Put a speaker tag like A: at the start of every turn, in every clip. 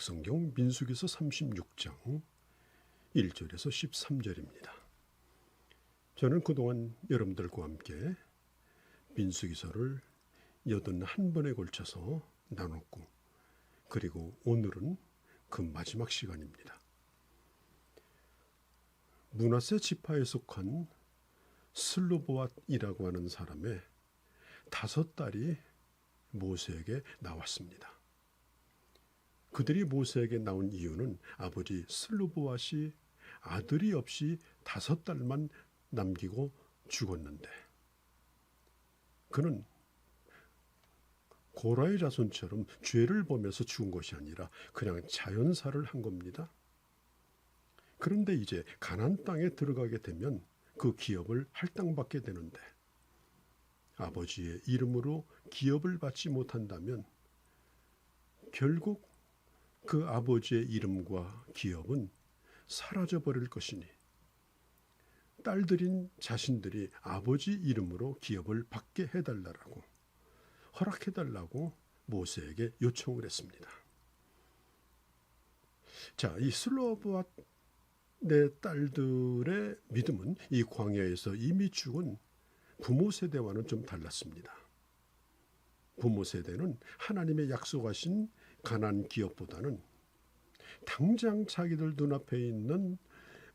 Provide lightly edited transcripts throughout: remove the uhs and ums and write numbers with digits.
A: 구약성경 민수기서 36장 1절에서 13절입니다. 저는 그동안 여러분들과 함께 민수기서를 81번에 걸쳐서 나눴고, 그리고 오늘은 그 마지막 시간입니다. 므낫세 지파에 속한 슬로보앗이라고 하는 사람의 5딸이 모세에게 나왔습니다. 그들이 모세에게 나온 이유는 아버지 슬로보앗이 아들이 없이 5딸만 남기고 죽었는데, 그는 고라의 자손처럼 죄를 범해서 죽은 것이 아니라 그냥 자연사를 한 겁니다. 그런데 이제 가나안 땅에 들어가게 되면 그 기업을 할당받게 되는데, 아버지의 이름으로 기업을 받지 못한다면 결국 그 아버지의 이름과 기업은 사라져버릴 것이니, 딸들인 자신들이 아버지 이름으로 기업을 받게 해달라고, 허락해달라고 모세에게 요청을 했습니다. 자, 이 슬로보앗 네 딸들의 믿음은 이 광야에서 이미 죽은 부모 세대와는 좀 달랐습니다. 부모 세대는 하나님의 약속하신 가나안 기업보다는 당장 자기들 눈앞에 있는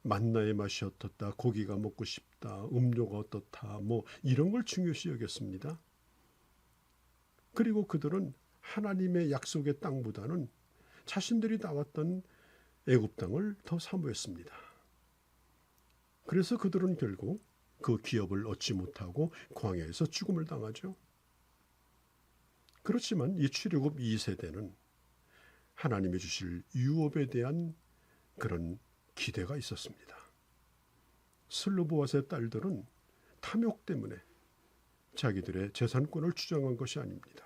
A: 만나의 맛이 어떻다, 고기가 먹고 싶다, 음료가 어떻다, 이런 걸 중요시 여겼습니다. 그리고 그들은 하나님의 약속의 땅보다는 자신들이 나왔던 애굽 땅을 더 사모했습니다. 그래서 그들은 결국 그 기업을 얻지 못하고 광야에서 죽음을 당하죠. 그렇지만 이 출애굽 2세대는 하나님이 주실 유업에 대한 그런 기대가 있었습니다. 슬로보앗의 딸들은 탐욕 때문에 자기들의 재산권을 주장한 것이 아닙니다.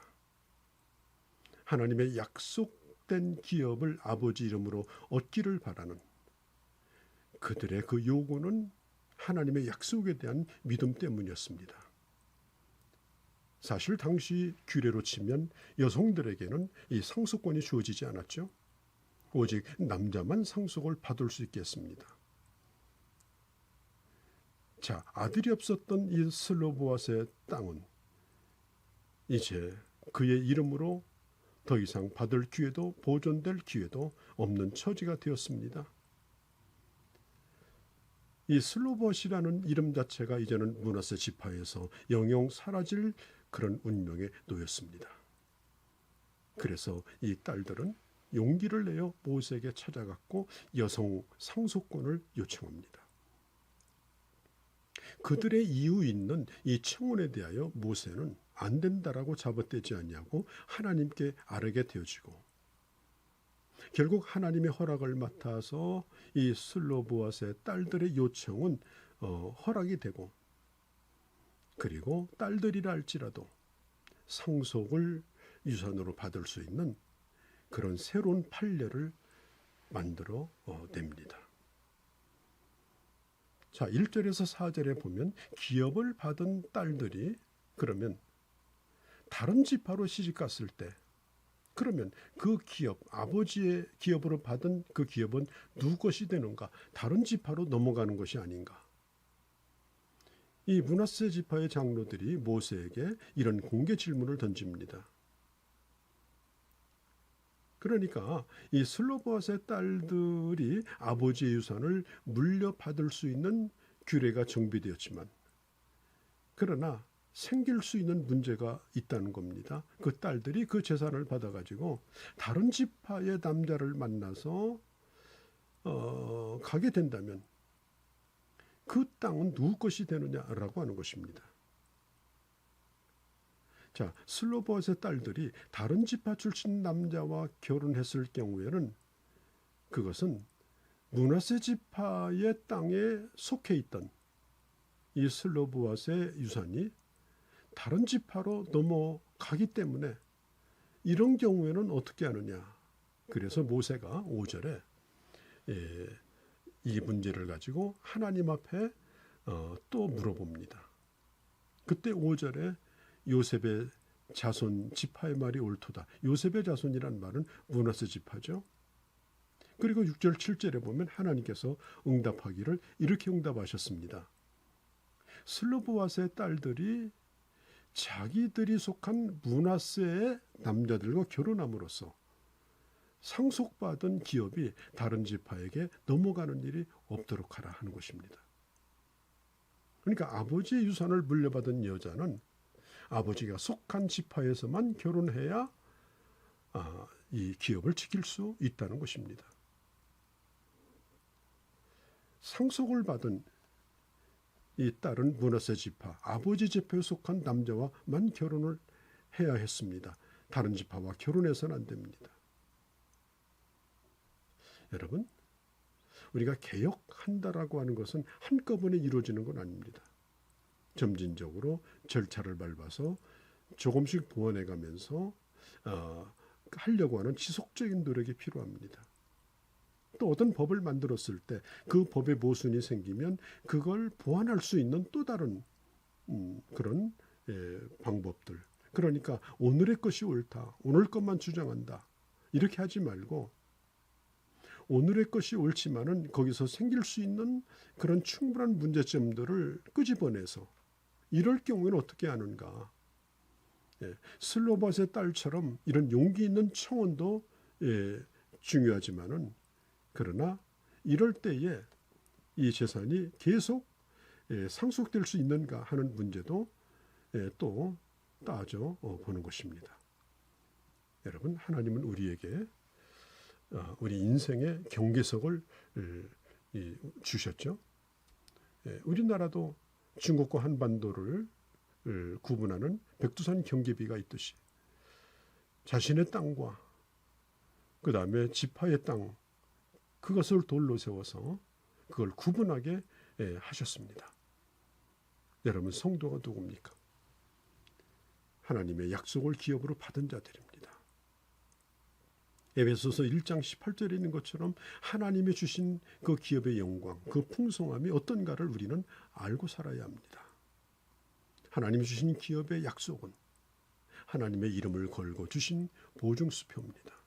A: 하나님의 약속된 기업을 아버지 이름으로 얻기를 바라는 그들의 그 요구는 하나님의 약속에 대한 믿음 때문이었습니다. 사실 당시 규례로 치면 여성들에게는 이 상속권이 주어지지 않았죠. 오직 남자만 상속을 받을 수 있겠습니다. 자, 아들이 없었던 이 슬로보앗의 땅은 이제 그의 이름으로 더 이상 받을 기회도 보존될 기회도 없는 처지가 되었습니다. 이 슬로보앗이라는 이름 자체가 이제는 므낫세 지파에서 영영 사라질 그런 운명에 놓였습니다. 그래서 이 딸들은 용기를 내어 모세에게 찾아갔고 여성 상속권을 요청합니다. 그들의 이유 있는 이 청원에 대하여 모세는 안 된다라고 잡아떼지 않냐고 하나님께 아뢰게 되어지고, 결국 하나님의 허락을 맡아서 이 슬로보앗의 딸들의 요청은 허락이 되고, 그리고 딸들이라 할지라도 상속을 유산으로 받을 수 있는 그런 새로운 판례를 만들어 냅니다. 자, 1절에서 4절에 보면 기업을 받은 딸들이 그러면 다른 지파로 시집갔을 때, 그러면 그 기업, 아버지의 기업으로 받은 그 기업은 누구 것이 되는가? 다른 지파로 넘어가는 것이 아닌가? 이 므낫세 지파의 장로들이 모세에게 이런 공개 질문을 던집니다. 그러니까 이 슬로보앗의 딸들이 아버지의 유산을 물려받을 수 있는 규례가 정비되었지만, 그러나 생길 수 있는 문제가 있다는 겁니다. 그 딸들이 그 재산을 받아가지고 다른 지파의 남자를 만나서 가게 된다면 그 땅은 누구 것이 되느냐라고 하는 것입니다. 자, 슬로보앗의 딸들이 다른 지파 출신 남자와 결혼했을 경우에는 그것은 므낫세 지파의 땅에 속해 있던 이 슬로보앗의 유산이 다른 지파로 넘어가기 때문에 이런 경우에는 어떻게 하느냐. 그래서 모세가 5절에 이 문제를 가지고 하나님 앞에 또 물어봅니다. 그때 5절에 요셉의 자손 지파의 말이 옳도다. 요셉의 자손이란 말은 므낫세 지파죠. 그리고 6절 7절에 보면 하나님께서 응답하기를 이렇게 응답하셨습니다. 슬로보앗의 딸들이 자기들이 속한 므낫세의 남자들과 결혼함으로써 상속받은 기업이 다른 지파에게 넘어가는 일이 없도록 하라 하는 것입니다. 그러니까 아버지의 유산을 물려받은 여자는 아버지가 속한 지파에서만 결혼해야 이 기업을 지킬 수 있다는 것입니다. 상속을 받은 이 딸은 므낫세 지파, 아버지 지파에 속한 남자와만 결혼을 해야 했습니다. 다른 지파와 결혼해서는 안 됩니다. 여러분, 우리가 개혁한다라고 하는 것은 한꺼번에 이루어지는 건 아닙니다. 점진적으로 절차를 밟아서 조금씩 보완해가면서 하려고 하는 지속적인 노력이 필요합니다. 또 어떤 법을 만들었을 때 그 법에 모순이 생기면 그걸 보완할 수 있는 또 다른 그런 방법들. 그러니까 오늘의 것이 옳다, 오늘 것만 주장한다, 이렇게 하지 말고 오늘의 것이 옳지만은 거기서 생길 수 있는 그런 충분한 문제점들을 끄집어내서 이럴 경우에는 어떻게 하는가. 슬로밧의 딸처럼 이런 용기 있는 청원도 중요하지만은 그러나 이럴 때에 이 재산이 계속 상속될 수 있는가 하는 문제도 또 따져 보는 것입니다. 여러분, 하나님은 우리에게 우리 인생의 경계석을 주셨죠. 우리나라도 중국과 한반도를 구분하는 백두산 경계비가 있듯이 자신의 땅과 그 다음에 지파의 땅, 그것을 돌로 세워서 그걸 구분하게 하셨습니다. 여러분, 성도가 누굽니까? 하나님의 약속을 기업으로 받은 자들입니다. 에베소서 1장 18절에 있는 것처럼 하나님이 주신 그 기업의 영광, 그 풍성함이 어떤가를 우리는 알고 살아야 합니다. 하나님이 주신 기업의 약속은 하나님의 이름을 걸고 주신 보증수표입니다.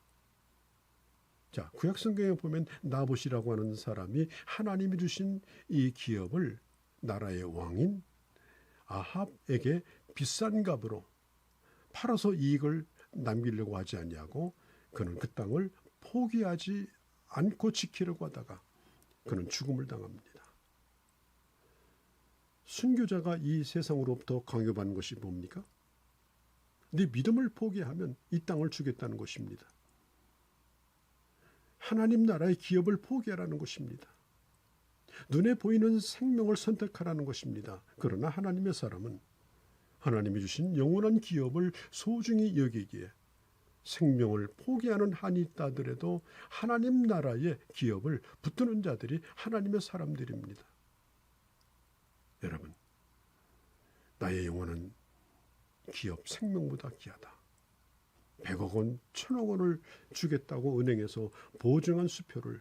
A: 자, 구약성경에 보면 나봇이라고 하는 사람이 하나님이 주신 이 기업을 나라의 왕인 아합에게 비싼 값으로 팔아서 이익을 남기려고 하지 아니하고 그는 그 땅을 포기하지 않고 지키려고 하다가 그는 죽음을 당합니다. 순교자가 이 세상으로부터 강요받는 것이 뭡니까? 네 믿음을 포기하면 이 땅을 주겠다는 것입니다. 하나님 나라의 기업을 포기하라는 것입니다. 눈에 보이는 생명을 선택하라는 것입니다. 그러나 하나님의 사람은 하나님이 주신 영원한 기업을 소중히 여기기에 생명을 포기하는 한이 있다 하더라도 하나님 나라의 기업을 붙드는 자들이 하나님의 사람들입니다. 여러분, 나의 영혼은 기업 생명보다 귀하다. 100억 원, 1000억 원을 주겠다고 은행에서 보증한 수표를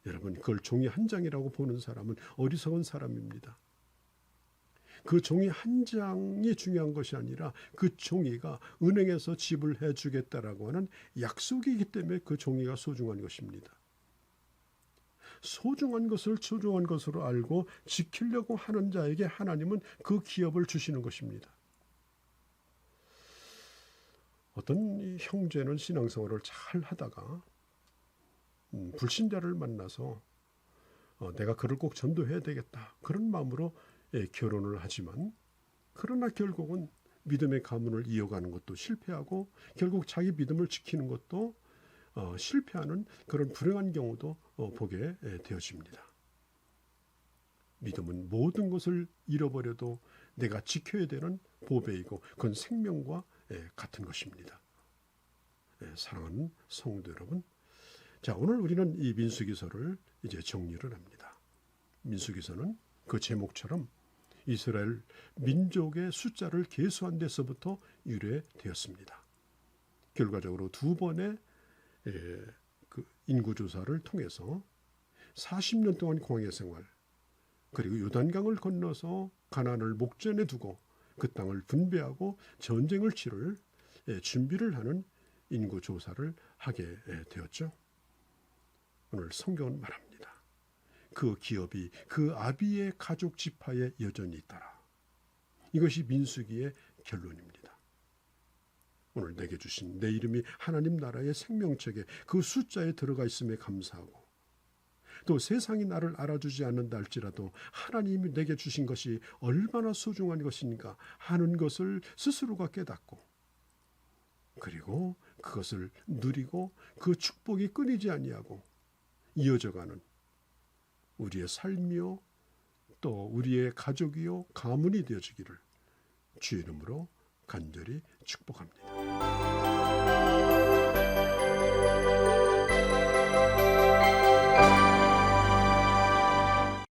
A: 여러분, 그걸 종이 한 장이라고 보는 사람은 어리석은 사람입니다. 그 종이 한 장이 중요한 것이 아니라 그 종이가 은행에서 지불해 주겠다라고 하는 약속이기 때문에 그 종이가 소중한 것입니다. 소중한 것을 소중한 것으로 알고 지키려고 하는 자에게 하나님은 그 기업을 주시는 것입니다. 어떤 형제는 신앙생활을 잘 하다가 불신자를 만나서 내가 그를 꼭 전도해야 되겠다, 그런 마음으로 결혼을 하지만 그러나 결국은 믿음의 가문을 이어가는 것도 실패하고 결국 자기 믿음을 지키는 것도 실패하는 그런 불행한 경우도 보게 되어집니다. 믿음은 모든 것을 잃어버려도 내가 지켜야 되는 보배이고 그건 생명과 같은 것입니다. 사랑하는 성도 여러분, 자, 오늘 우리는 이 민수기서를 이제 정리를 합니다. 민수기서는 그 제목처럼 이스라엘 민족의 숫자를 계수한 데서부터 유래되었습니다. 결과적으로 두 번의 그 인구조사를 통해서 40년 동안 광야 생활, 그리고 요단강을 건너서 가나안을 목전에 두고 그 땅을 분배하고 전쟁을 치를 준비를 하는 인구조사를 하게 되었죠. 오늘 성경은 말합니다. 그 기업이 그 아비의 가족 지파에 여전히 있더라. 이것이 민수기의 결론입니다. 오늘 내게 주신 내 이름이 하나님 나라의 생명책에 그 숫자에 들어가 있음에 감사하고, 또 세상이 나를 알아주지 않는다 할지라도 하나님이 내게 주신 것이 얼마나 소중한 것인가 하는 것을 스스로가 깨닫고, 그리고 그것을 누리고 그 축복이 끊이지 아니하고 이어져가는 우리의 삶이요 또 우리의 가족이요 가문이 되어지기를 주의 이름으로 간절히 축복합니다.